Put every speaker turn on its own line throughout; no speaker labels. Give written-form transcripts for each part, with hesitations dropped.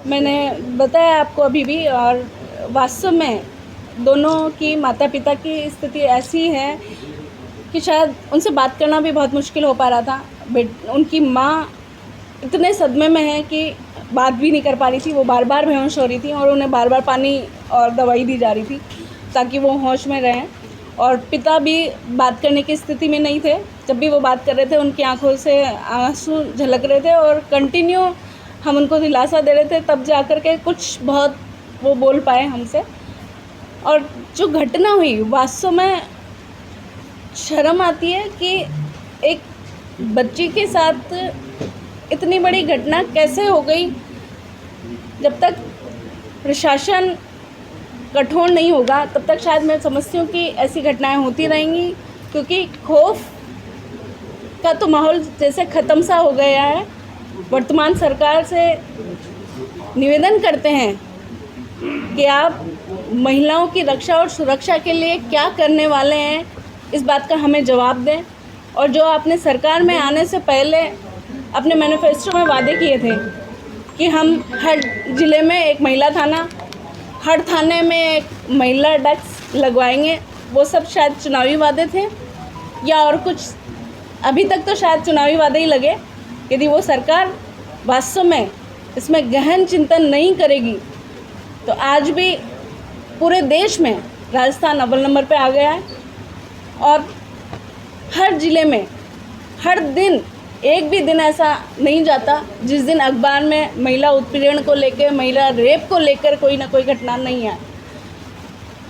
मैंने बताया आपको अभी भी, और वास्तव में दोनों की माता पिता की स्थिति ऐसी है कि शायद उनसे बात करना भी बहुत मुश्किल हो पा रहा था। उनकी माँ इतने सदमे में है कि बात भी नहीं कर पा रही थी, वो बार बार बेहोश हो रही थी और उन्हें बार बार पानी और दवाई दी जा रही थी ताकि वो होश में रहें। और पिता भी बात करने की स्थिति में नहीं थे। जब भी वो बात कर रहे थे उनकी आंखों से आंसू झलक रहे थे और कंटिन्यू हम उनको दिलासा दे रहे थे, तब जा कर के कुछ बहुत वो बोल पाए हमसे। और जो घटना हुई, वास्तव में शर्म आती है कि एक बच्ची के साथ इतनी बड़ी घटना कैसे हो गई। जब तक प्रशासन कठोर नहीं होगा तब तक शायद मैं समझती हूँ कि ऐसी घटनाएं होती रहेंगी, क्योंकि खौफ का तो माहौल जैसे ख़त्म सा हो गया है। वर्तमान सरकार से निवेदन करते हैं कि आप महिलाओं की रक्षा और सुरक्षा के लिए क्या करने वाले हैं, इस बात का हमें जवाब दें। और जो आपने सरकार में आने से पहले अपने मैनिफेस्टो में वादे किए थे कि हम हर ज़िले में एक महिला थाना, हर थाने में एक महिला डेस्क लगवाएंगे, वो सब शायद चुनावी वादे थे या और कुछ। अभी तक तो शायद चुनावी वादे ही लगे। यदि वो सरकार वास्तव में इसमें गहन चिंतन नहीं करेगी तो आज भी पूरे देश में राजस्थान अव्वल नंबर पे आ गया है। और हर ज़िले में हर दिन एक भी दिन ऐसा नहीं जाता जिस दिन अखबार में महिला उत्पीड़न को लेकर, महिला रेप को लेकर कोई ना कोई घटना नहीं है।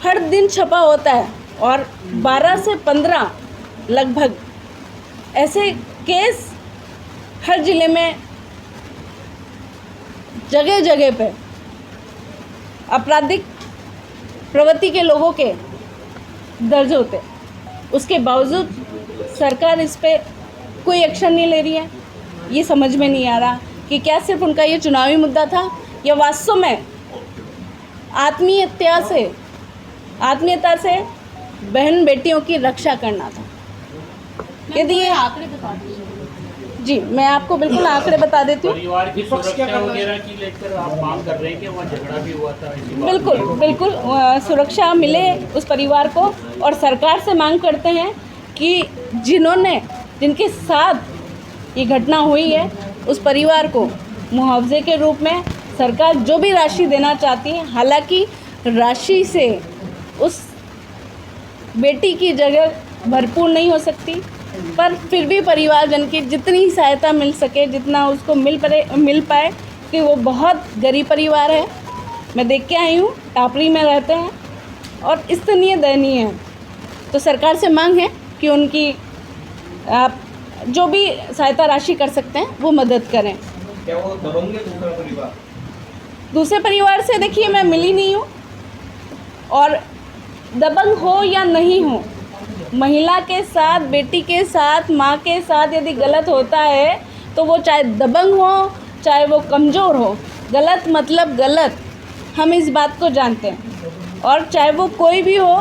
हर दिन छपा होता है और 12 से 15 लगभग ऐसे केस हर ज़िले में जगह जगह पे आपराधिक प्रवृत्ति के लोगों के दर्ज होते। उसके बावजूद सरकार इस पे कोई एक्शन नहीं ले रही है। ये समझ में नहीं आ रहा कि क्या सिर्फ उनका ये चुनावी मुद्दा था या वास्तव में आत्मीयता से बहन बेटियों की रक्षा करना था। यदि ये
आंकड़े बता दीजिए।
जी, मैं आपको बिल्कुल आंकड़े बता देती हूँ।
परिवार की सुरक्षा वगैरह की लेकर आप मांग कर रहे हैं कि वहाँ झगड़ा भी हुआ था?
बिल्कुल सुरक्षा मिले उस परिवार को, और सरकार से मांग करते हैं कि जिनके साथ ये घटना हुई है उस परिवार को मुआवजे के रूप में सरकार जो भी राशि देना चाहती है, हालांकि राशि से उस बेटी की जगह भरपूर नहीं हो सकती, पर फिर भी परिवारजन की जितनी सहायता मिल सके, जितना उसको मिल पाए, कि वो बहुत गरीब परिवार है। मैं देख के आई हूँ, टापरी में रहते हैं और स्तनीय दयनीय है। तो सरकार से मांग है कि उनकी आप जो भी सहायता राशि कर सकते हैं वो मदद करें।
क्या वो दबंगे
दूसरे परिवार से देखिए, मैं मिली नहीं हूँ, और दबंग हो या नहीं हो, महिला के साथ, बेटी के साथ, माँ के साथ यदि गलत होता है तो वो चाहे दबंग हो चाहे वो कमज़ोर हो, गलत मतलब गलत, हम इस बात को जानते हैं। और चाहे वो कोई भी हो,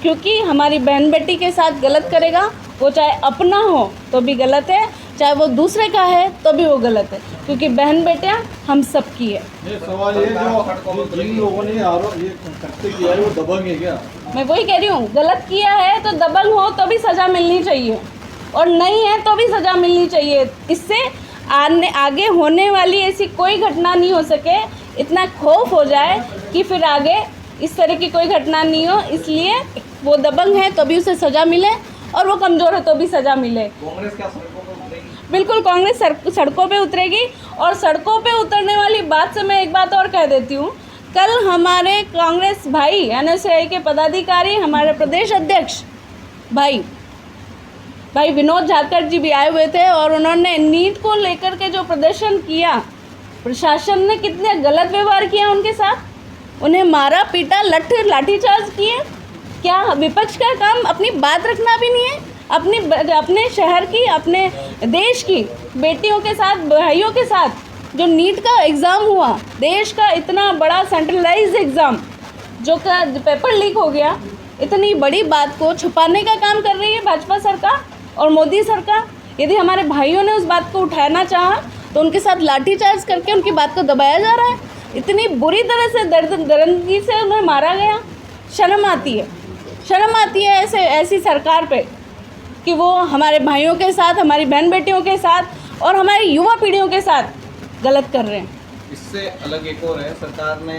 क्योंकि हमारी बहन बेटी के साथ गलत करेगा, वो चाहे अपना हो तो भी गलत है, चाहे वो दूसरे का है तो भी वो गलत है, क्योंकि बहन बेटियाँ हम सब की है।
ये सवाल ये जो जिन लोगों ने ये करते किया है वो दबंग है क्या?
मैं वही कह रही हूँ, गलत किया है तो दबंग हो तो भी सज़ा मिलनी चाहिए, और नहीं है तो भी सज़ा मिलनी चाहिए। इससे आगे होने वाली ऐसी कोई घटना नहीं हो सके, इतना खौफ हो जाए कि फिर आगे इस तरह की कोई घटना नहीं हो। इसलिए वो दबंग है तो भी उसे सज़ा मिले, और वो कमज़ोर है तो भी सज़ा मिले।
कांग्रेस क्या सड़कों पर उतरेगी?
बिल्कुल कांग्रेस सड़कों पे उतरेगी। और सड़कों पे उतरने वाली बात से मैं एक बात और कह देती हूँ, कल हमारे कांग्रेस भाई NSAI के पदाधिकारी, हमारे प्रदेश अध्यक्ष भाई विनोद झाकर जी भी आए हुए थे, और उन्होंने नीट को लेकर के जो प्रदर्शन किया, प्रशासन ने कितने गलत व्यवहार किया उनके साथ, उन्हें मारा पीटा, लाठीचार्ज किए। क्या विपक्ष का काम अपनी बात रखना भी नहीं है? अपने शहर की, अपने देश की बेटियों के साथ, भाइयों के साथ जो नीट का एग्ज़ाम हुआ, देश का इतना बड़ा सेंट्रलाइज्ड एग्ज़ाम जो का पेपर लीक हो गया, इतनी बड़ी बात को छुपाने का काम कर रही है भाजपा सरकार और मोदी सरकार। यदि हमारे भाइयों ने उस बात को उठाना चाहा तो उनके साथ लाठीचार्ज करके उनकी बात को दबाया जा रहा है। इतनी बुरी तरह से दरिंदगी से उन्हें मारा गया। शर्म आती है ऐसी सरकार पे कि वो हमारे भाइयों के साथ, हमारी बहन बेटियों के साथ और हमारी युवा पीढ़ियों के साथ गलत कर रहे हैं।
इससे अलग एक और है, सरकार ने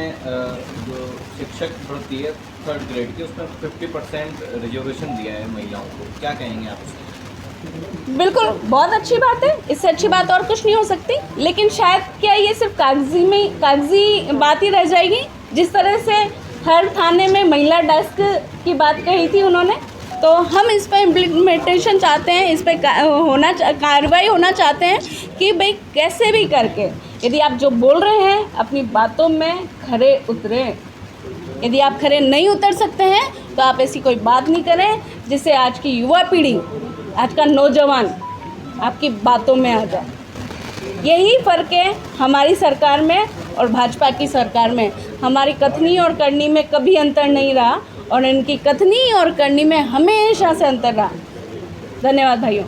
जो शिक्षक भर्ती है 3rd ग्रेड की, उसमें 50% रिजर्वेशन दिया है महिलाओं को, क्या कहेंगे आप इसमें?
बिल्कुल, बहुत अच्छी बात है, इससे अच्छी बात और कुछ नहीं हो सकती। लेकिन शायद क्या ये सिर्फ कागजी बात ही रह जाएगी। जिस तरह से हर थाने में महिला डेस्क की बात कही थी उन्होंने, तो हम इस पर इम्प्लीमेंटेशन चाहते हैं, इस पर कार्रवाई होना चाहते हैं कि भाई कैसे भी करके यदि आप जो बोल रहे हैं अपनी बातों में खरे उतरें। यदि आप खरे नहीं उतर सकते हैं तो आप ऐसी कोई बात नहीं करें जिससे आज की युवा पीढ़ी, आज का नौजवान आपकी बातों में आ जाए। यही फ़र्क है हमारी सरकार में और भाजपा की सरकार में। हमारी कथनी और करनी में कभी अंतर नहीं रहा और इनकी कथनी और करनी में हमेशा से अंतर रहा। धन्यवाद भाइयों।